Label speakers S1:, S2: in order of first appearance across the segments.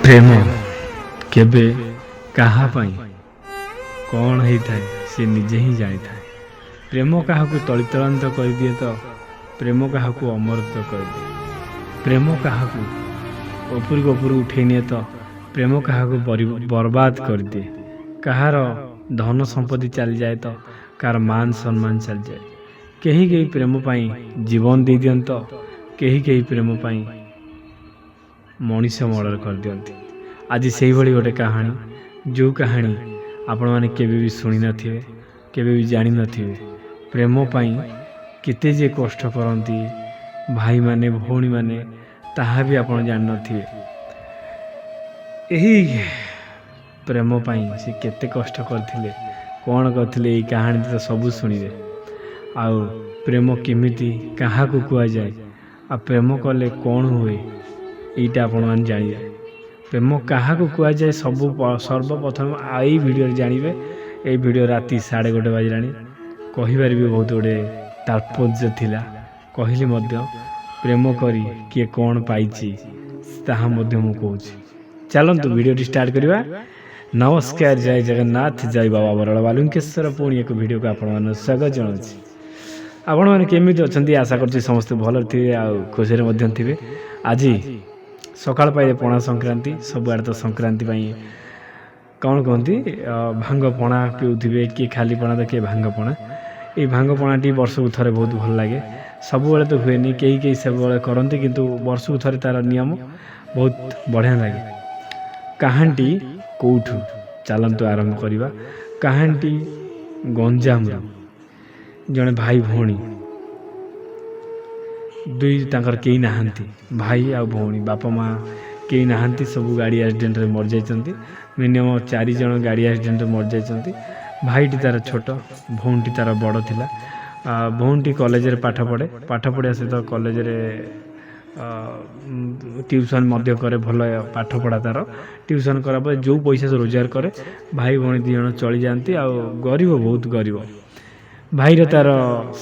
S1: ପ୍ରେମ କେବେ କାହା ପାଇଁ କ'ଣ ହେଇଥାଏ ସେ ନିଜେ ହିଁ ଜାଣିଥାଏ। ପ୍ରେମ କାହାକୁ ତଳିତଳାନ୍ତ କରିଦିଏ ତ ପ୍ରେମ କାହାକୁ ଅମୃତ କରିଦିଏ। ପ୍ରେମ କାହାକୁ ଉପରକୁ ଉଠେଇ ନିଏ ତ ପ୍ରେମ କାହାକୁ ବର୍ବାଦ କରିଦିଏ। କାହାର ଧନ ସମ୍ପତ୍ତି ଚାଲିଯାଏ ତ କାହାର ମାନ ସମ୍ମାନ ଚାଲିଯାଏ। କେହି କେହି ପ୍ରେମ ପାଇଁ ଜୀବନ ଦେଇଦିଅନ୍ତ, କେହି କେହି ପ୍ରେମ ପାଇଁ ମଣିଷ ମର୍ଡର କରିଦିଅନ୍ତି। ଆଜି ସେଇଭଳି ଗୋଟେ କାହାଣୀ, ଯେଉଁ କାହାଣୀ ଆପଣମାନେ କେବେ ବି ଶୁଣି ନଥିବେ, କେବେ ବି ଜାଣିନଥିବେ। ପ୍ରେମ ପାଇଁ କେତେ ଯେ କଷ୍ଟ କରନ୍ତି ଭାଇମାନେ ଭଉଣୀମାନେ, ତାହା ବି ଆପଣ ଜାଣିନଥିବେ। ଏହି ପ୍ରେମ ପାଇଁ ସେ କେତେ କଷ୍ଟ କରିଥିଲେ, କ'ଣ କରିଥିଲେ, ଏଇ କାହାଣୀ ତ ସବୁ ଶୁଣିବେ। ଆଉ ପ୍ରେମ କେମିତି କାହାକୁ କୁହାଯାଏ, ଆଉ ପ୍ରେମ କଲେ କ'ଣ ହୁଏ, ଏଇଟା ଆପଣମାନେ ଜାଣିବେ। ପ୍ରେମ କାହାକୁ କୁହାଯାଏ ସର୍ବପ୍ରଥମ ଏଇ ଭିଡ଼ିଓରେ ଜାଣିବେ। ଏଇ ଭିଡ଼ିଓ ରାତି 1:30 ବାଜିଲାଣି। କହିପାରିବି ବହୁତ ଗୁଡ଼ିଏ ତାତ୍ପର୍ଯ୍ୟ ଥିଲା, କହିଲି ମଧ୍ୟ। ପ୍ରେମ କରି କିଏ କ'ଣ ପାଇଛି ତାହା ମଧ୍ୟ ମୁଁ କହୁଛି। ଚାଲନ୍ତୁ ଭିଡ଼ିଓଟି ଷ୍ଟାର୍ଟ କରିବା। ନମସ୍କାର, ଜୟ ଜଗନ୍ନାଥ, ଜୟ ବାବା ବରାଳ ବାଲୁଙ୍କେଶ୍ୱର। ପୁଣି ଏକ ଭିଡ଼ିଓକୁ ଆପଣମାନଙ୍କୁ ସ୍ୱାଗତ ଜଣାଉଛି। ଆପଣମାନେ କେମିତି ଅଛନ୍ତି? ଆଶା କରୁଛି ସମସ୍ତେ ଭଲରେ ଥିବେ ଆଉ ଖୁସିରେ ମଧ୍ୟ ଥିବେ। ଆଜି ସକାଳ ପାଇଲେ ପଣା ସଂକ୍ରାନ୍ତି, ସବୁଆଡ଼େ ତ ସଂକ୍ରାନ୍ତି ପାଇଁ କ'ଣ କୁହନ୍ତି, ଭାଙ୍ଗ ପଣା ପିଉଥିବେ, କିଏ ଖାଲି ପଣା ତ କିଏ ଭାଙ୍ଗ ପଣା। ଏଇ ଭାଙ୍ଗ ପଣାଟି ବର୍ଷକୁ ଥରେ ବହୁତ ଭଲ ଲାଗେ। ସବୁବେଳେ ତ ହୁଏନି, କେହି କେହି ସବୁବେଳେ କରନ୍ତି, କିନ୍ତୁ ବର୍ଷକୁ ଥରେ ତା'ର ନିୟମ ବହୁତ ବଢ଼ିଆ ଲାଗେ। କାହାଣୀଟି କେଉଁଠୁ, ଚାଲନ୍ତୁ ଆରମ୍ଭ କରିବା। କାହାଣୀଟି ଗଞ୍ଜାମରୁ। ଜଣେ ଭାଇ ଭଉଣୀ, ତାଙ୍କର କେହି ନାହାନ୍ତି, ଭାଇ ଆଉ ଭଉଣୀ, ବାପା ମା କେହି ନାହାନ୍ତି, ସବୁ ଗାଡ଼ି ଆକ୍ସିଡେଣ୍ଟରେ ମରିଯାଇଛନ୍ତି। ମିନିମମ୍ 4 ଜଣ ଗାଡ଼ି ଆକ୍ସିଡେଣ୍ଟରେ ମରିଯାଇଛନ୍ତି। ଭାଇଟି ତା'ର ଛୋଟ, ଭଉଣୀଟି ତା'ର ବଡ଼ ଥିଲା। ଭଉଣୀଟି କଲେଜରେ ପାଠ ପଢ଼ିବା ସହିତ କଲେଜରେ ଟ୍ୟୁସନ୍ ମଧ୍ୟ କରେ। ଭଲ ପାଠ ପଢ଼ା ତା'ର। ଟ୍ୟୁସନ୍ କଲା ପରେ ଯେଉଁ ପଇସା ରୋଜଗାର କରେ, ଭାଇ ଭଉଣୀ 2 ଜଣ ଚଳିଯାଆନ୍ତି। ଆଉ ଗରିବ, ବହୁତ ଗରିବ। ଭାଇର ତା'ର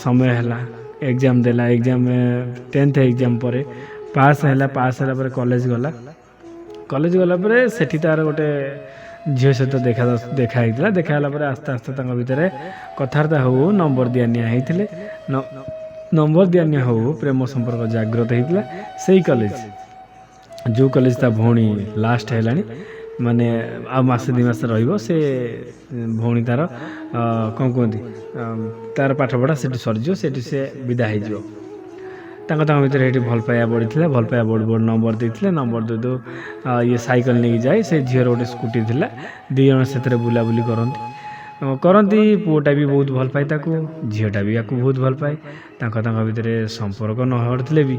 S1: ସମୟ ହେଲା, ଏକ୍ଜାମ୍ ଦେଲା। 10th ଏକ୍ଜାମ୍ ପରେ ପାସ୍ ହେଲା ପରେ କଲେଜ ଗଲା ପରେ ସେଠି ତା'ର ଗୋଟେ ଝିଅ ସହିତ ଦେଖା ହେଇଥିଲା। ଦେଖା ହେଲା ପରେ ଆସ୍ତେ ଆସ୍ତେ ତାଙ୍କ ଭିତରେ କଥାବାର୍ତ୍ତା ହଉ ନମ୍ବର ଦିଆ ନିଆ ହେଇଥିଲେ। ନମ୍ବର ଦିଆ ନିଆ ହଉ ପ୍ରେମ ସମ୍ପର୍କ ଜାଗ୍ରତ ହେଇଥିଲା। ସେଇ କଲେଜ, ଯେଉଁ କଲେଜ ତା ଭଉଣୀ ଲାଷ୍ଟ ହେଲାଣି, ମାନେ ଆଉ ମାସେ 2 ମାସ ରହିବ। ସେ ଭଉଣୀ ତା'ର କ'ଣ କୁହନ୍ତି, ତା'ର ପାଠପଢ଼ା ସେଠି ସରିଯିବ, ସେଠି ସେ ବିଦା ହେଇଯିବ। ତାଙ୍କ ଭିତରେ ଏଠି ଭଲ ପାଇବା ବଢ଼ିଥିଲା। ଭଲ ପାଇବା ବଢ଼ି ନମ୍ବର ଦେଇଥିଲେ। ନମ୍ବର ଦେଉ ଇଏ ସାଇକେଲ ନେଇକି ଯାଏ। ସେ ଝିଅର ଗୋଟେ ସ୍କୁଟି ଥିଲା। 2 ଜଣ ସେଥିରେ ବୁଲାବୁଲି କରନ୍ତି। ପୁଅଟା ବି ବହୁତ ଭଲ ପାଏ ତାକୁ, ଝିଅଟା ବି ୟାକୁ ବହୁତ ଭଲ ପାଏ। ତାଙ୍କ ଭିତରେ ସମ୍ପର୍କ ନ ଘଟିଥିଲେ ବି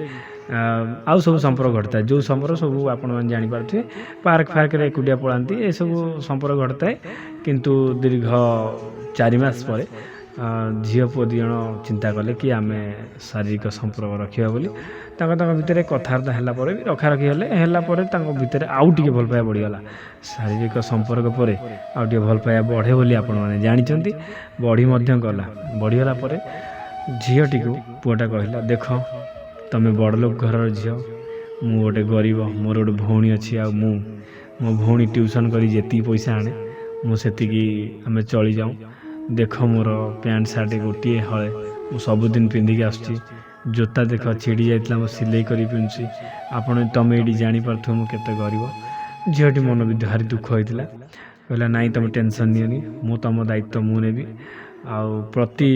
S1: ଆଉ ସବୁ ସମ୍ପର୍କ ଘଟିଥାଏ। ଯେଉଁ ସମ୍ପର୍କ ସବୁ ଆପଣମାନେ ଜାଣିପାରୁଥିବେ, ପାର୍କ ଫାର୍କରେ ଏକୁଟିଆ ପଳାନ୍ତି, ଏସବୁ ସମ୍ପର୍କ ଘଟିଥାଏ। କିନ୍ତୁ ଦୀର୍ଘ 4 ମାସ ପରେ ଝିଅ ପୁଅ 2 ଜଣ ଚିନ୍ତା କଲେ କି ଆମେ ଶାରୀରିକ ସମ୍ପର୍କ ରଖିବା ବୋଲି। ତାଙ୍କ ଭିତରେ କଥାବାର୍ତ୍ତା ହେଲା ପରେ ବି ରଖାରଖି ହେଲା ପରେ ତାଙ୍କ ଭିତରେ ଆଉ ଟିକେ ଭଲ ପାଇବା ବଢ଼ିଗଲା। ଶାରୀରିକ ସମ୍ପର୍କ ପରେ ଆଉ ଟିକେ ଭଲ ପାଇବା ବଢ଼େ ବୋଲି ଆପଣମାନେ ଜାଣିଛନ୍ତି। ବଢ଼ି ମଧ୍ୟ ଗଲା। ବଢ଼ିଗଲା ପରେ ଝିଅଟିକୁ ପୁଅଟା କହିଲା, ଦେଖ ତମେ ବଡ଼ଲୋକ ଘରର ଝିଅ, ମୁଁ ଗୋଟେ ଗରିବ, ମୋର ଗୋଟେ ଭଉଣୀ ଅଛି। ଆଉ ମୋ ଭଉଣୀ ଟ୍ୟୁସନ୍ କରି ଯେତିକି ପଇସା ଆଣେ, ମୁଁ ସେତିକି ଆମେ ଚଳିଯାଉ। ଦେଖ ମୋର ପ୍ୟାଣ୍ଟ ସାର୍ଟ ଗୋଟିଏ ହଳେ, ମୁଁ ସବୁଦିନ ପିନ୍ଧିକି ଆସୁଛି। ଜୋତା ଦେଖ ଛିଡ଼ି ଯାଇଥିଲା, ମୁଁ ସିଲେଇ କରି ପିନ୍ଧୁଛି। ତମେ ଏଇଠି ଜାଣିପାରୁଥିବ ମୁଁ କେତେ ଗରିବ। ଝିଅଟି ମନ ବି ଭାରି ଦୁଃଖ ହୋଇଥିଲା। କହିଲା, ନାଇଁ ତମେ ଟେନସନ୍ ନିଅନି, ମୁଁ ତମ ଦାୟିତ୍ୱ ମୁଁ ନେବି। ଆଉ ପ୍ରତି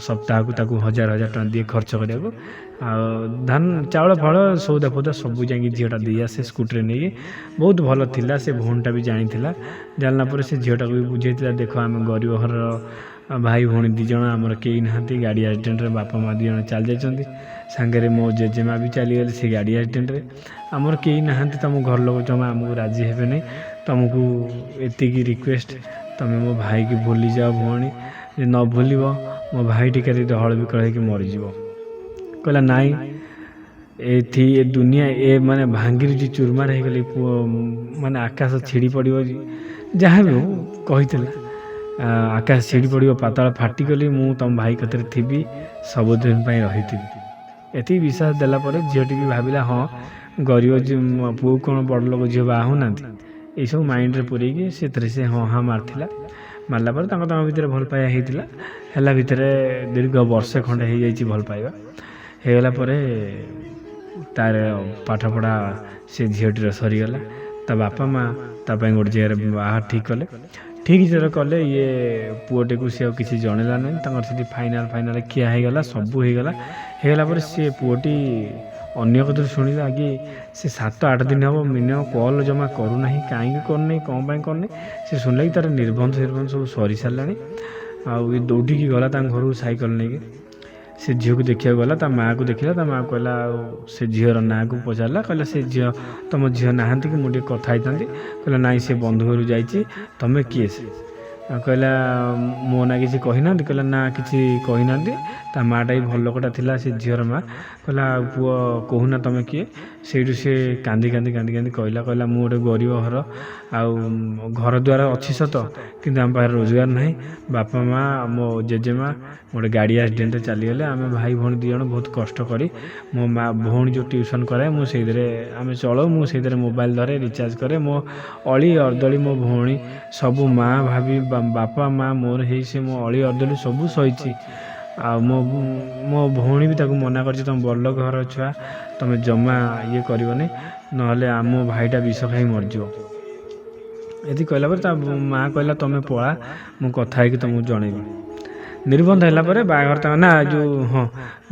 S1: ସପ୍ତାହକୁ ତାକୁ 1000 ଟଙ୍କା ଦିଏ ଖର୍ଚ୍ଚ କରିବାକୁ। ଆଉ ଧାନ ଚାଉଳ ଫଳ ସଉଦା ଫଉଦା ସବୁ ଯାଇକି ଝିଅଟା ଦେଇ ଆସେ ସ୍କୁଟିରେ ନେଇକି। ବହୁତ ଭଲ ଥିଲା। ସେ ଭଉଣୀଟା ବି ଜାଣିଥିଲା। ଜାଣିଲା ପରେ ସେ ଝିଅଟାକୁ ବି ବୁଝେଇଥିଲା, ଦେଖ ଆମେ ଗରିବ ଘରର ଭାଇ ଭଉଣୀ 2 ଜଣ, ଆମର କେହି ନାହାନ୍ତି। ଗାଡ଼ି ଆକ୍ସିଡେଣ୍ଟରେ ବାପା ମା 2 ଜଣ ଚାଲିଯାଇଛନ୍ତି। ସାଙ୍ଗରେ ମୋ ଜେଜେମା ବି ଚାଲିଗଲେ ସେ ଗାଡ଼ି ଆକ୍ସିଡେଣ୍ଟରେ। ଆମର କେହି ନାହାନ୍ତି। ତମ ଘର ଲୋକ ଜମା ଆମକୁ ରାଜି ହେବେ ନାହିଁ। ତୁମକୁ ଏତିକି ରିକ୍ୱେଷ୍ଟ, ତୁମେ ମୋ ଭାଇକି ଭୁଲିଯାଅ ଭଉଣୀ। ଯେ ନ ଭୁଲିବ, ମୋ ଭାଇଟି କେତେ ହଳ ବିକଳ ହେଇକି ମରିଯିବ। କହିଲା, ନାଇଁ ଏ ଦୁନିଆ ମାନେ ଭାଙ୍ଗିରୁଛି, ଚୁରମାର ହେଇଗଲେ ମାନେ ଆକାଶ ଛିଡ଼ି ପଡ଼ିବ, ଯାହା ବି ହଉ କହିଥିଲା। ଆକାଶ ଛିଡ଼ି ପଡ଼ିବ, ପାତାଳ ଫାଟିଗଲି, ମୁଁ ତମ ଭାଇ କତିରେ ଥିବି, ସବୁଦିନ ପାଇଁ ରହିଥିବି। ଏତିକି ବିଶ୍ୱାସ ଦେଲା ପରେ ଝିଅଟି ବି ଭାବିଲା ହଁ ଗରିବ ପୁଅ କ'ଣ ବଡ଼ ଲୋକ ଝିଅ ବାହା ହେଉନାହାନ୍ତି, ଏଇସବୁ ମାଇଣ୍ଡରେ ପୁରେଇକି ସେଥିରେ ସେ ହଁ ହଁ ମାରିଥିଲା। ମାରିଲା ପରେ ତାଙ୍କ ଭିତରେ ଭଲ ପାଇବା ହେଇଥିଲା। ହେଲା ଭିତରେ ଦୀର୍ଘ ବର୍ଷେ ଖଣ୍ଡେ ହେଇଯାଇଛି ଭଲ ପାଇବା। ହେଇଗଲା ପରେ ତାର ପାଠପଢ଼ା ସେ ଝିଅଟିର ସରିଗଲା। ତା ବାପା ମା ତା ପାଇଁ ଗୋଟେ ଜାଗାରେ ବାହା ଠିକ୍ କଲେ। ଠିକ୍ ଯେତେବେଳେ କଲେ ଇଏ ପୁଅଟିକୁ ସେ ଆଉ କିଛି ଜଣେଇଲା ନାହିଁ। ତାଙ୍କର ସେଠି ଫାଇନାଲ୍ ଖିଆ ହେଇଗଲା, ସବୁ ହେଇଗଲା ପରେ ସେ ପୁଅଟି ଅନ୍ୟ କଥାରୁ ଶୁଣିଲା କି ସେ 7-8 ଦିନ ହେବ ମିନିମମ୍ କଲ୍ ଜମା କରୁନାହିଁ। କାହିଁକି କରୁନାହିଁ, କ'ଣ ପାଇଁ କରୁନାହିଁ, ସେ ଶୁଣିଲା କି ତା'ର ନିର୍ବନ୍ଧ ସବୁ ସରିସାରିଲାଣି। ଆଉ ଏ ଦୌଡ଼ିକି ଗଲା ତାଙ୍କ ଘରକୁ ସାଇକେଲ ନେଇକି। ସେ ଝିଅକୁ ଦେଖିବାକୁ ଗଲା, ତା ମାଆକୁ ଦେଖିଲା। ତା ମାଆ କହିଲା, ଆଉ ସେ ଝିଅର ନାଁକୁ ପଚାରିଲା, କହିଲା ସେ ଝିଅ ତମ ଝିଅ ନାହାନ୍ତି କି, ମୁଁ ଟିକେ କଥା ହେଇଥାନ୍ତି। କହିଲା ନାଇଁ ସେ ବନ୍ଧୁ ଘରୁ ଯାଇଛି, ତମେ କିଏ ସେ? କହିଲା ମୋ ନାଁ କିଛି କହିନାହାନ୍ତି। କହିଲା ନା କିଛି କହିନାହାନ୍ତି। ତା ମାଆଟା ବି ଭଲ ଲୋକଟା ଥିଲା, ସେ ଝିଅର ମାଆ। କହିଲା ପୁଅ କହୁନା ତମେ କିଏ? ସେଇଠୁ ସେ କାନ୍ଦି କହିଲା ମୁଁ ଗୋଟେ ଗରିବ ଘର, ଆଉ ଘର ଦ୍ୱାର ଅଛି ସତ କିନ୍ତୁ ଆମ ପାଖରେ ରୋଜଗାର ନାହିଁ। ବାପା ମା ମୋ ଜେଜେମା ଗୋଟେ ଗାଡ଼ି ଆକ୍ସିଡେଣ୍ଟରେ ଚାଲିଗଲେ। ଆମେ ଭାଇ ଭଉଣୀ 2 ଜଣ ବହୁତ କଷ୍ଟ କରି ମୋ ଭଉଣୀ ଯେଉଁ ଟ୍ୟୁସନ୍ କରାଏ ମୁଁ ସେଇଥିରେ ଆମେ ଚଳଉ। ମୁଁ ସେଇଥିରେ ମୋବାଇଲ୍ ଧରେ, ରିଚାର୍ଜ କରେ। ମୋ ଅଳି ଅର୍ଦଳି ମୋ ଭଉଣୀ ସବୁ ମା ଭାବି ବାପା ମା ମୋର ହେଇ ସେ ମୋ ଅଳି ଅର୍ଦଳି ସବୁ ସହିଛି। ଆଉ ମୋ ଭଉଣୀ ବି ତାକୁ ମନା କରିଛି, ତୁମେ ବଡ଼ ଘର ଛୁଆ, ତୁମେ ଜମା ଇଏ କରିବନି, ନହେଲେ ଆମ ଭାଇଟା ବିଷ ଖାଇ ମରିଯିବ। ଏମିତି କହିଲା ପରେ ତା ମାଆ କହିଲା ତୁମେ ପଳା, ମୁଁ କଥା ହେଇକି ତୁମକୁ ଜଣେଇବି। ନିର୍ବନ୍ଧ ହେଲା ପରେ ବାହାଘର ତାଙ୍କ ନା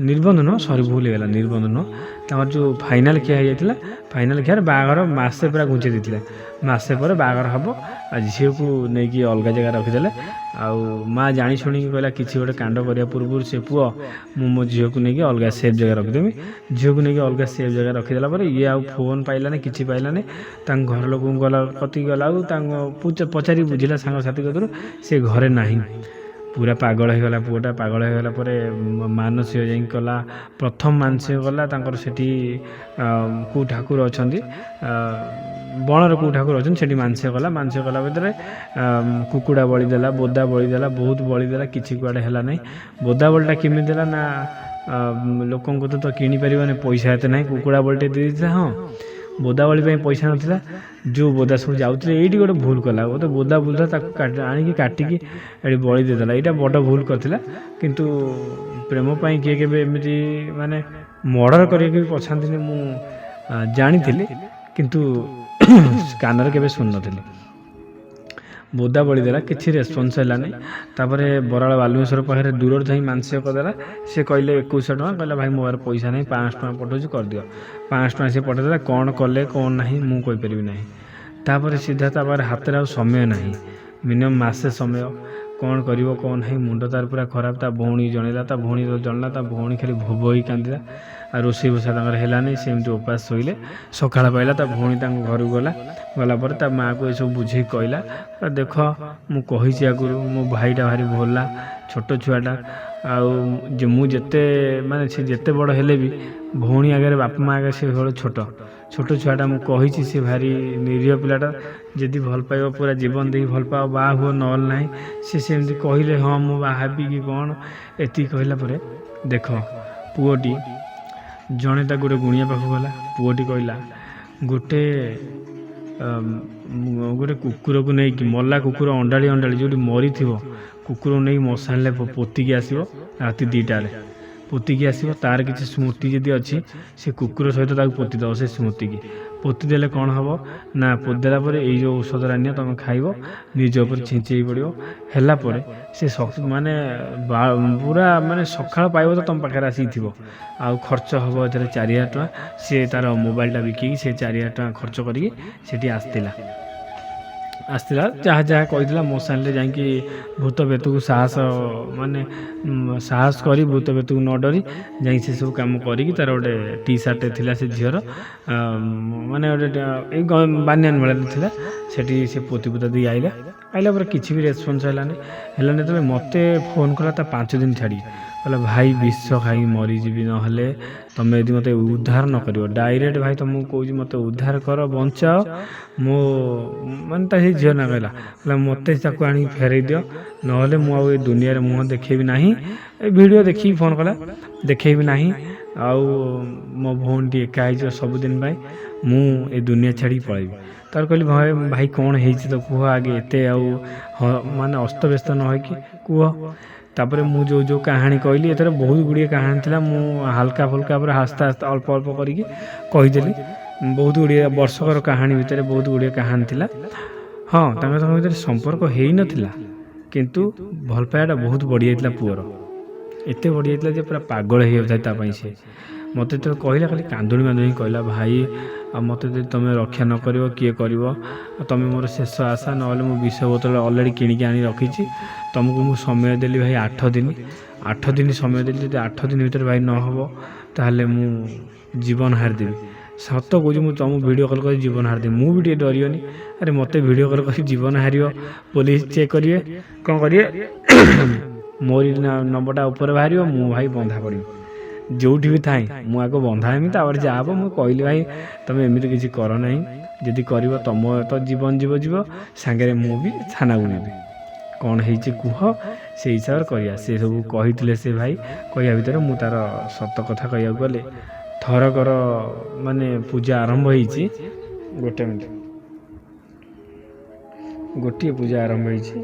S1: ନିର୍ବନ୍ଧ ନୁହଁ, ଭୁଲ ହେଇଗଲା, ନିର୍ବନ୍ଧ ନୁହଁ, ତାଙ୍କର ଯେଉଁ ଫାଇନାଲ୍ ଖିଆ ହେଇଯାଇଥିଲା। ଫାଇନାଲ୍ ଖିଆରେ ବାହାଘର ମାସେ ପୁରା ଘୁଞ୍ଚେଇ ଦେଇଥିଲେ। ମାସେ ପରେ ବାହାଘର ହେବ। ଆଉ ଝିଅକୁ ନେଇକି ଅଲଗା ଜାଗାରେ ରଖିଦେଲେ। ଆଉ ମାଆ ଜାଣି ଶୁଣିକି କହିଲା କିଛି ଗୋଟେ କାଣ୍ଡ କରିବା ପୂର୍ବରୁ ସେ ପୁଅ ମୁଁ ମୋ ଝିଅକୁ ନେଇକି ଅଲଗା ସେଫ୍ ଜାଗାରେ ରଖିଦେବି। ଝିଅକୁ ନେଇକି ଅଲଗା ସେଫ୍ ଜାଗାରେ ରଖିଦେଲା ପରେ ଇଏ ଆଉ ଫୋନ୍ ପାଇଲାନି, କିଛି ପାଇଲାନି। ତାଙ୍କ ଘର ଲୋକଙ୍କୁ କତିକି ଗଲା ଆଉ ତାଙ୍କ ପଚାରି ବୁଝିଲା ସାଙ୍ଗସାଥି କତରୁ, ସେ ଘରେ ନାହିଁ। ପୁରା ପାଗଳ ହେଇଗଲା ପୁଅଟା। ପାଗଳ ହେଇଗଲା ପରେ ମାନସିକ ଯାଇକି କଲା। ପ୍ରଥମ ମାନସିକ କଲା ତାଙ୍କର ସେଠି କେଉଁ ଠାକୁର ଅଛନ୍ତି, ବଣରେ କେଉଁ ଠାକୁର ଅଛନ୍ତି ସେଠି ମାନସିକ କଲା। ମାନସିକ କଲା ଭିତରେ କୁକୁଡ଼ା ବଳି ଦେଲା, ବୋଦା ବଳି ଦେଲା, ବହୁତ ବଳି ଦେଲା, କିଛି କୁଆଡ଼େ ହେଲା ନାହିଁ। ବୋଦା ବଳିଟା କେମିତି ଦେଲା ନା ଲୋକଙ୍କ ତ କିଣିପାରିବନି, ପଇସା ଏତେ ନାହିଁ, କୁକୁଡ଼ା ବଳିଟେ ଦେଇଦେଇଥିଲା। ହଁ, ବୋଦା ବଳି ପାଇଁ ପଇସା ନଥିଲା। ଯେଉଁ ବୋଦା ସବୁ ଯାଉଥିଲେ, ଏଇଠି ଗୋଟେ ଭୁଲ କଲା, ଗୋଟେ ବୋଦା ବୁଲୁଥିଲା ତାକୁ ଆଣିକି କାଟିକି ଏଠି ବଳି ଦେଇଦେଲା। ଏଇଟା ବଡ଼ ଭୁଲ କରିଥିଲା। କିନ୍ତୁ ପ୍ରେମ ପାଇଁ କିଏ କେବେ ଏମିତି ମାନେ ମର୍ଡ଼ର କରିବାକୁ ବି ପଛାନ୍ତିନି, ମୁଁ ଜାଣିଥିଲି କିନ୍ତୁ କାନରେ କେବେ ଶୁଣିନଥିଲି। ବୋଦା ବଳି ଦେଲା, କିଛି ରେସ୍ପନ୍ସ ହେଲାନି। ତାପରେ ବରାଳ ବାଲୁଙ୍ଗେଶ୍ୱର ପାଖରେ ଦୂରରେ ଯାଇ ମାନସିକ କରିଦେଲା। ସେ କହିଲେ 2100 ଟଙ୍କା। କହିଲା ଭାଇ ମୋ ପାଖରେ ପଇସା ନାହିଁ, 500 ଟଙ୍କା ପଠାଉଛି କରିଦିଅ। 500 ଟଙ୍କା ସେ ପଠାଇଦେଲା। କ'ଣ କଲେ କ'ଣ ନାହିଁ ମୁଁ କହିପାରିବି ନାହିଁ। ତାପରେ ସିଧା ତା ପାଖରେ ହାତରେ ଆଉ ସମୟ ନାହିଁ, ମିନିମମ୍ ମାସେ ସମୟ। କ'ଣ କରିବ କ'ଣ ନାହିଁ, ମୁଣ୍ଡ ତାର ପୁରା ଖରାପ। ତା ଭଉଣୀ ଜଣେଇଲା, ତା ଭଉଣୀ ଜଣିଲା, ତା ଭଉଣୀ ଖାଲି ଭୋବ ହୋଇ କାନ୍ଦିଲା। ଆଉ ରୋଷେଇ ବସା ତାଙ୍କର ହେଲାନି, ସେମିତି ଉପାସ ଶୋଇଲେ। ସକାଳ ପାଇଲା, ତା ଭଉଣୀ ତାଙ୍କ ଘରକୁ ଗଲା ପରେ ତା ମାଆକୁ ଏସବୁ ବୁଝେଇକି କହିଲା, ଦେଖ ମୁଁ କହିଛି ଆଗରୁ ମୋ ଭାଇଟା ଭାରି ଭୋଲା ଛୋଟ ଛୁଆଟା। ଆଉ ମୁଁ ଯେତେ ମାନେ ସେ ଯେତେ ବଡ଼ ହେଲେ ବି ଭଉଣୀ ଆଗରେ ବାପା ମା ଆଗରେ ସେ ଛୋଟ ଛୁଆଟା। ମୁଁ କହିଛି ସେ ଭାରି ନିରୀହ ପିଲାଟା, ଯଦି ଭଲ ପାଇବ ପୁରା ଜୀବନ ଦେଇକି ଭଲ ପାଅ, ବାହା ହୁଅ, ନହେଲେ ନାହିଁ। ସେ ସେମିତି କହିଲେ ହଁ ମୁଁ ବାହା ହେବି କି କ'ଣ, ଏତିକି କହିଲା ପରେ ଦେଖ ପୁଅଟି ଜଣେ ତାକୁ ଗୋଟେ ଗୁଣିଆ ପାଖକୁ ଗଲା। ପୁଅଟି କହିଲା ଗୋଟେ କୁକୁରକୁ ନେଇକି, ମଲା କୁକୁର ଅଣ୍ଡାଳି ଯେଉଁଠି ମରିଥିବ, କୁକୁରକୁ ନେଇକି ମଶାଣିରେ ପୋତିକି ଆସିବ ରାତି 2ଟାରେ। ପୋତିକି ଆସିବ, ତାର କିଛି ସ୍ମୃତି ଯଦି ଅଛି ସେ କୁକୁର ସହିତ ତାକୁ ପୋତି ଦେବ। ସେ ସ୍ମୃତିକି ପୋତି ଦେଲେ କ'ଣ ହେବ ନା, ପୋତି ଦେଲା ପରେ ଏଇ ଯେଉଁ ଔଷଧଟା ନିଅ ତୁମେ ଖାଇବ, ନିଜ ଉପରେ ଛିଞ୍ଚେଇ ପଡ଼ିବ। ହେଲା ପରେ ସେ ମାନେ ପୁରା ମାନେ ସକାଳ ପାଇବ ତ ତୁମ ପାଖରେ ଆସିକି ଥିବ। ଆଉ ଖର୍ଚ୍ଚ ହେବ ଏଥିରେ 4000 ଟଙ୍କା। ସେ ତାର ମୋବାଇଲଟା ବିକିକି ସେ 4000 ଟଙ୍କା ଖର୍ଚ୍ଚ କରିକି ସେଠି ଆସିଥିଲା। ଯାହା କହିଥିଲା ମଶାଣିରେ ଯାଇକି ଭୂତ ବେତକୁ ସାହସ କରି ଭୂତ ବେତକୁ ନ ଡରି ଯାଇକି ସେସବୁ କାମ କରିକି ତାର ଗୋଟେ ଟି-ସାର୍ଟଟେ ଥିଲା ସେ ଝିଅର, ମାନେ ଗୋଟେ ଏଇ ବାନିଆନ ଭଳିଆ ଥିଲା। ସେଠି ସେ ପୋତି ପୁତା ଦେଇ ଆଇଲା ପରେ କିଛି ବି ରେସ୍ପନ୍ସ ହେଲାନି। ଯେତେବେଳେ ମୋତେ ଫୋନ୍ କଲା ତା 5 ଦିନ ଛାଡ଼ି, କହିଲା ଭାଇ ବିଷ ଖାଇକି ମରିଯିବି, ନହେଲେ ତୁମେ ଯଦି ମୋତେ ଉଦ୍ଧାର ନ କରିବ, ଡାଇରେକ୍ଟ ଭାଇ ତୁମକୁ କହୁଛି ମୋତେ ଉଦ୍ଧାର କର, ବଞ୍ଚାଅ। ମୋ ମାନେ ତା ସେଇ ଝିଅ ନା କହିଲା ମୋତେ ତାକୁ ଆଣିକି ଫେରାଇ ଦିଅ, ନହେଲେ ମୁଁ ଆଉ ଏ ଦୁନିଆରେ ମୁହଁ ଦେଖେଇବି ନାହିଁ। ଏ ଭିଡ଼ିଓ ଦେଖିକି ଫୋନ୍ କଲା, ଦେଖେଇବି ନାହିଁ। ଆଉ ମୋ ଭଉଣୀଟି ଏକା ହେଇଯିବ ସବୁଦିନ ପାଇଁ, ମୁଁ ଏ ଦୁନିଆ ଛାଡ଼ିକି ପଳାଇବି। ତାର କହିଲି ଭାଇ କ'ଣ ହେଇଛି ତ କୁହ ଆଗେ, ଏତେ ଆଉ ମାନେ ଅସ୍ତବ୍ୟସ୍ତ ନ ହେଇକି କୁହ। ତାପରେ ମୁଁ ଯେଉଁ କାହାଣୀ କହିଲି, ଏଥିରେ ବହୁତ ଗୁଡ଼ିଏ କାହାଣୀ ଥିଲା। ମୁଁ ହାଲକା ଫୁଲକା ପରେ ଆସ୍ତେ ଆସ୍ତେ ଅଳ୍ପ ଅଳ୍ପ କରିକି କହିଦେଲି। ବହୁତ ଗୁଡ଼ିଏ ବର୍ଷକର କାହାଣୀ ଭିତରେ ବହୁତ ଗୁଡ଼ିଏ କାହାଣୀ ଥିଲା। ହଁ, ତାଙ୍କ ଭିତରେ ସମ୍ପର୍କ ହେଇନଥିଲା, କିନ୍ତୁ ଭଲ ପାଇବାଟା ବହୁତ ବଢ଼ିଯାଇଥିଲା ପୁଅର। ଏତେ ବଢ଼ିଯାଇଥିଲା ଯେ ପୁରା ପାଗଳ ହେଇଯାଉଥାଏ ତା ପାଇଁ। ସେ ମୋତେ ଯେତେବେଳେ କହିଲା ଖାଲି କାନ୍ଦୁଣି ମାନ୍ଦୁଣି କହିଲା, ଭାଇ ଆଉ ମୋତେ ଯଦି ତୁମେ ରକ୍ଷା ନ କରିବ କିଏ କରିବ, ଆଉ ତୁମେ ମୋର ଶେଷ ଆଶା, ନହେଲେ ମୁଁ ବିଷ ବୋତଲ ଅଲରେଡ଼ି କିଣିକି ଆଣି ରଖିଛି। ତୁମକୁ ମୁଁ ସମୟ ଦେଲି ଭାଇ 8 ଦିନ, 8 ଦିନ ସମୟ ଦେଲି। ଯଦି 8 ଦିନ ଭିତରେ ଭାଇ ନ ହେବ ତାହେଲେ ମୁଁ ଜୀବନ ହାରିଦେବି। ସତ କହୁଛି, ମୁଁ ତୁମକୁ ଭିଡ଼ିଓ କଲ୍ କରି ଜୀବନ ହାରିଦେବି। ମୁଁ ବି ଟିକେ ଡରିବନି। ଆରେ ମୋତେ ଭିଡ଼ିଓ କଲ୍ କରି ଜୀବନ ହାରିବ, ପୋଲିସ ଚେକ୍ କରିବେ, କ'ଣ କରିବେ ମୋରି ନମ୍ବରଟା ଉପରେ ବାହାରିବ, ମୁଁ ଭାଇ ବନ୍ଧା ପଡ଼ିବି। ଯେଉଁଠି ବି ଥାଏ ମୁଁ ଆଗ ବନ୍ଧା ହେମି, ତାପରେ ଯାହା ହେବ। ମୁଁ କହିଲି ଭାଇ ତୁମେ ଏମିତି କିଛି କର ନାହିଁ, ଯଦି କରିବ ତୁମ ତ ଜୀବନ ଯିବ, ସାଙ୍ଗରେ ମୁଁ ବି ଥାନାକୁ ନେବି। କ'ଣ ହେଇଛି କୁହ, ସେଇ ହିସାବରେ କରିବା। ସେ ସବୁ କହିଥିଲେ ସେ ଭାଇ। କହିବା ଭିତରେ ମୁଁ ତାର ସତ କଥା କହିବାକୁ ଗଲେ, ଥରକର ମାନେ ପୂଜା ଆରମ୍ଭ ହେଇଛି। ଗୋଟିଏ ପୂଜା ଆରମ୍ଭ ହେଇଛି,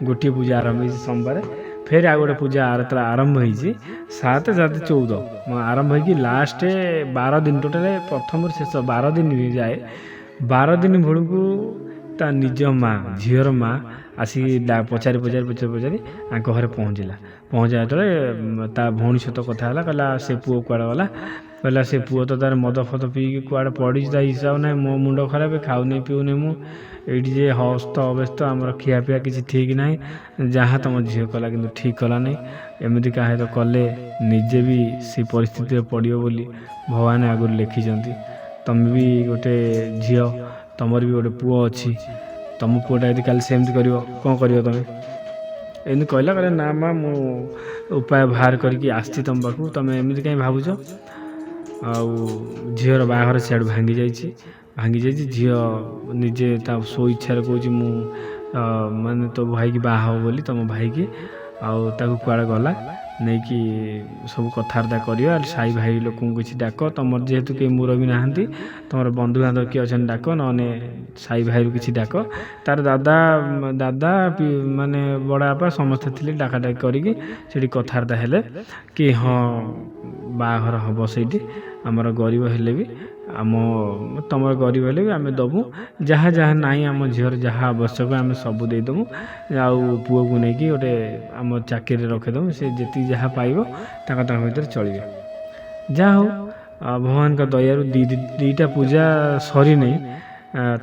S1: ଗୋଟିଏ ପୂଜା ଆରମ୍ଭ ହେଇଛି ସୋମବାର। ଫେର ଆଉ ଗୋଟେ ପୂଜା ଆରମ୍ଭ ହେଇଛି 7, 7, 14 ଆରମ୍ଭ ହେଇକି ଲାଷ୍ଟ 12 ଦିନ, ଟୋଟାଲ ପ୍ରଥମରୁ ଶେଷ 12 ଦିନ ଯାଏ। 12 ଦିନ ବେଳକୁ ତା ନିଜ ମା, ଝିଅର ମା ଆସିକି ପଚାରି ଆଙ୍କ ଘରେ ପହଞ୍ଚିଲା। ଯେତେବେଳେ ତା ଭଉଣୀ ସହିତ କଥା ହେଲା, କହିଲା ସେ ପୁଅ କୁଆଡ଼େ ଗଲା। କହିଲା ସେ ପୁଅ ତ ତାର ମଦ ଫଦ ପିଇକି କୁଆଡ଼େ ପଡ଼ିଛି, ତା ହିସାବ ନାହିଁ। ମୋ ମୁଣ୍ଡ ଖରାପ, ଖାଉନି ପିଉନି, ମୁଁ ଏଇଠି ଯେ ହସ୍ତ ଅବସ୍ଥ, ଆମର ଖିଆପିଆ କିଛି ଠିକ୍ ନାହିଁ। ଯାହା ତୁମ ଝିଅ କଲା କିନ୍ତୁ ଠିକ୍ କଲା ନାହିଁ। ଏମିତି କାହା ତ କଲେ ନିଜେ ବି ସେ ପରିସ୍ଥିତିରେ ପଡ଼ିବ ବୋଲି ଭଗବାନ ଆଗରୁ ଲେଖିଛନ୍ତି। ତୁମେ ବି ଗୋଟେ ଝିଅ, ତୁମର ବି ଗୋଟେ ପୁଅ ଅଛି। ତୁମ ପୁଅଟା ଯଦି କାଲି ସେମିତି କରିବ, କ'ଣ କରିବ ତୁମେ? ଏମିତି କହିଲା ନା ମା, ମୁଁ ଉପାୟ ବାହାର କରିକି ଆସିଛି ତୁମ ପାଖକୁ, ତୁମେ ଏମିତି କାହିଁ ଭାବୁଛ? ଆଉ ଝିଅର ବାହାଘର ସିଆଡ଼ୁ ଭାଙ୍ଗି ଯାଇଛି। ଝିଅ ନିଜେ ତା ସ୍ୱଇଚ୍ଛାରେ କହୁଛି ମୁଁ ମାନେ ତୋ ଭାଇକି ବାହା ହେବ ବୋଲି, ତୁମ ଭାଇକି। ଆଉ ତାକୁ କୁଆଡ଼େ ଗଲା ନେଇକି ସବୁ କଥାବାର୍ତ୍ତା କରିବା। ସାଇ ଭାଇ ଲୋକଙ୍କୁ କିଛି ଡାକ, ତୁମର ଯେହେତୁ କେହି ମୁରବୀ ନାହାନ୍ତି, ତୁମର ବନ୍ଧୁବାନ୍ଧବ କିଏ ଅଛନ୍ତି ଡାକ, ନହେଲେ ସାଇ ଭାଇରୁ କିଛି ଡାକ। ତାର ଦାଦା ମାନେ ବଡ଼ ବାପା ସମସ୍ତେ ଥିଲେ, ଡାକାଡାକି କରିକି ସେଠି କଥାବାର୍ତ୍ତା ହେଲେ କି ହଁ ବାହାଘର ହେବ ସେଇଠି। ଆମର ଗରିବ ହେଲେ ବି ତୁମର ଗରିବ ହେଲେ ବି ଆମେ ଦେବୁ, ଯାହା ନାହିଁ ଆମ ଝିଅର ଯାହା ଆବଶ୍ୟକ ଆମେ ସବୁ ଦେଇଦେବୁ। ଆଉ ପୁଅକୁ ନେଇକି ଗୋଟେ ଆମ ଚାକିରିରେ ରଖିଦେବୁ, ସେ ଯେତିକି ଯାହା ପାଇବ ତାଙ୍କ ଭିତରେ ଚଳିବେ। ଯାହା ହଉ, ଭଗବାନଙ୍କ ଦୟାରୁ ଦୁଇଟା ପୂଜା ସରିନାହିଁ,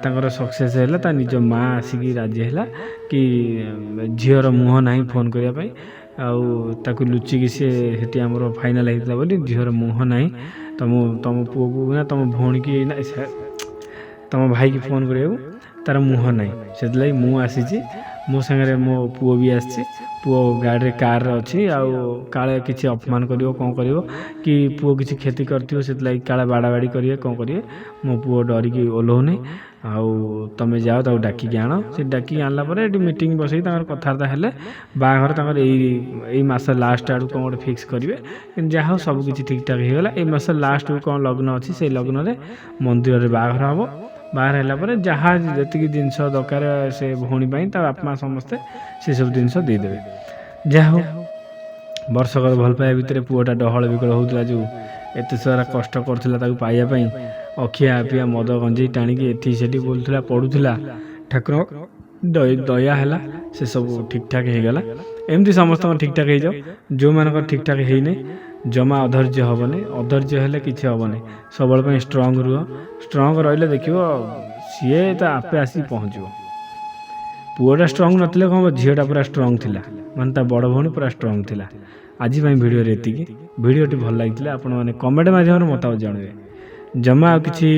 S1: ତାଙ୍କର ସକ୍ସେସ୍ ହେଲା। ତା ନିଜ ମା ଆସିକି ରାଜି ହେଲା କି ଝିଅର ମୁହଁ ନାହିଁ ଫୋନ୍ କରିବା ପାଇଁ, ଆଉ ତାକୁ ଲୁଚିକି ସେ ସେଠି ଆମର ଫାଇନାଲ୍ ହେଇଥିଲା ବୋଲି ଝିଅର ମୁହଁ ନାହିଁ ତମ ପୁଅକୁ ନା ତମ ଭଉଣୀକି ନା ତମ ଭାଇକି ଫୋନ୍ କରିବାକୁ, ତାର ମୁହଁ ନାହିଁ। ସେଥିଲାଗି ମୁଁ ଆସିଛି, ମୋ ସାଙ୍ଗରେ ମୋ ପୁଅ ବି ଆସିଛି। ପୁଅ ଗାଡ଼ିରେ କାର୍ରେ ଅଛି, ଆଉ କାଳେ କିଛି ଅପମାନ କରିବ, କ'ଣ କରିବ କି ପୁଅ କିଛି କ୍ଷତି କରିଥିବ, ସେଥିଲାଗି କାଳେ ବାଡ଼ାବାଡ଼ି କରିବେ, କ'ଣ କରିବେ। ମୋ ପୁଅ ଡରିକି ଓହ୍ଲଉନି। ଆଉ ତୁମେ ଯାଅ ତାକୁ ଡାକିକି ଆଣ। ସେ ଡାକିକି ଆଣିଲା ପରେ ଏଠି ମିଟିଂ ବସେଇକି ତାଙ୍କର କଥାବାର୍ତ୍ତା ହେଲେ ବାହାଘର ତାଙ୍କର ଏଇ ମାସ ଲାଷ୍ଟ ଆଡ଼କୁ କ'ଣ ଗୋଟେ ଫିକ୍ସ କରିବେ। କିନ୍ତୁ ଯାହା ହଉ ସବୁ କିଛି ଠିକ୍ଠାକ୍ ହେଇଗଲା। ଏଇ ମାସ ଲାଷ୍ଟକୁ କ'ଣ ଲଗ୍ନ ଅଛି, ସେଇ ଲଗ୍ନରେ ମନ୍ଦିରରେ ବାହାଘର ହେବ। ବାହାଘର ହେଲା ପରେ ଯାହା ଯେତିକି ଜିନିଷ ଦରକାର ସେ ଭଉଣୀ ପାଇଁ, ତା ବାପା ମା ସମସ୍ତେ ସେସବୁ ଜିନିଷ ଦେଇଦେବେ। ଯାହା ହଉ, ବର୍ଷକର ଭଲ ପାଇବା ଭିତରେ ପୁଅଟା ଡହଳ ବିକଳ ହେଉଥିଲା, ଯେଉଁ ଏତେ ସାରା କଷ୍ଟ କରୁଥିଲା ତାକୁ ପାଇବା ପାଇଁ, ଅଖିଆ ପିଆ ମଦ ଗଞ୍ଜେଇ ଟାଣିକି ଏଠି ସେଠି ବୁଲୁଥିଲା, ପଡ଼ୁଥିଲା। ଠାକୁର ଦୟା ହେଲା, ସେସବୁ ଠିକ୍ଠାକ୍ ହେଇଗଲା। ଏମିତି ସମସ୍ତଙ୍କର ଠିକ୍ଠାକ୍ ହେଇଯାଉ। ଯେଉଁମାନଙ୍କର ଠିକ୍ଠାକ୍ ହେଇନି ଜମା ଅଧୈର୍ଯ୍ୟ ହେବନି। ଅଧୈର୍ଯ୍ୟ ହେଲେ କିଛି ହେବନି। ସବୁବେଳେ ପାଇଁ ଷ୍ଟ୍ରଙ୍ଗ ରୁହ। ଷ୍ଟ୍ରଙ୍ଗ ରହିଲେ ଦେଖିବ ସିଏ ତା ଆପେ ଆସିକି ପହଞ୍ଚିବ। ପୁଅଟା ଷ୍ଟ୍ରଙ୍ଗ ନଥିଲେ କ'ଣ ହେବ, ଝିଅଟା ପୁରା ଷ୍ଟ୍ରଙ୍ଗ ଥିଲା, ମାନେ ତା ବଡ଼ ଭଉଣୀ ପୁରା ଷ୍ଟ୍ରଙ୍ଗ ଥିଲା। ଆଜି ପାଇଁ ଭିଡ଼ିଓରେ ଏତିକି। ଭିଡ଼ିଓଟି ଭଲ ଲାଗିଥିଲା ଆପଣମାନେ କମେଣ୍ଟ ମାଧ୍ୟମରେ ମତାମତ ଜଣାଇବେ। ଜମା ଆଉ କିଛି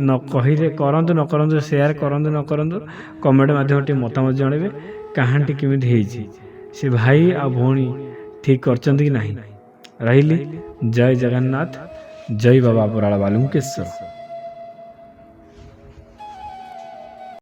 S1: ନ କହିଲେ କରନ୍ତୁ ନ କରନ୍ତୁ, ସେୟାର କରନ୍ତୁ ନ କରନ୍ତୁ, କମେଣ୍ଟ ମାଧ୍ୟମରେ ଟିକେ ମତାମତ ଜଣାଇବେ। କାହାଣୀଟି କେମିତି ହେଇଛି, ସେ ଭାଇ ଆଉ ଭଉଣୀ ଠିକ୍ କରିଛନ୍ତି କି ନାହିଁ। ରହିଲି। ଜୟ ଜଗନ୍ନାଥ, ଜୟ ବାବା ବରାଳ ବାଲୁଙ୍କେଶ୍ୱର।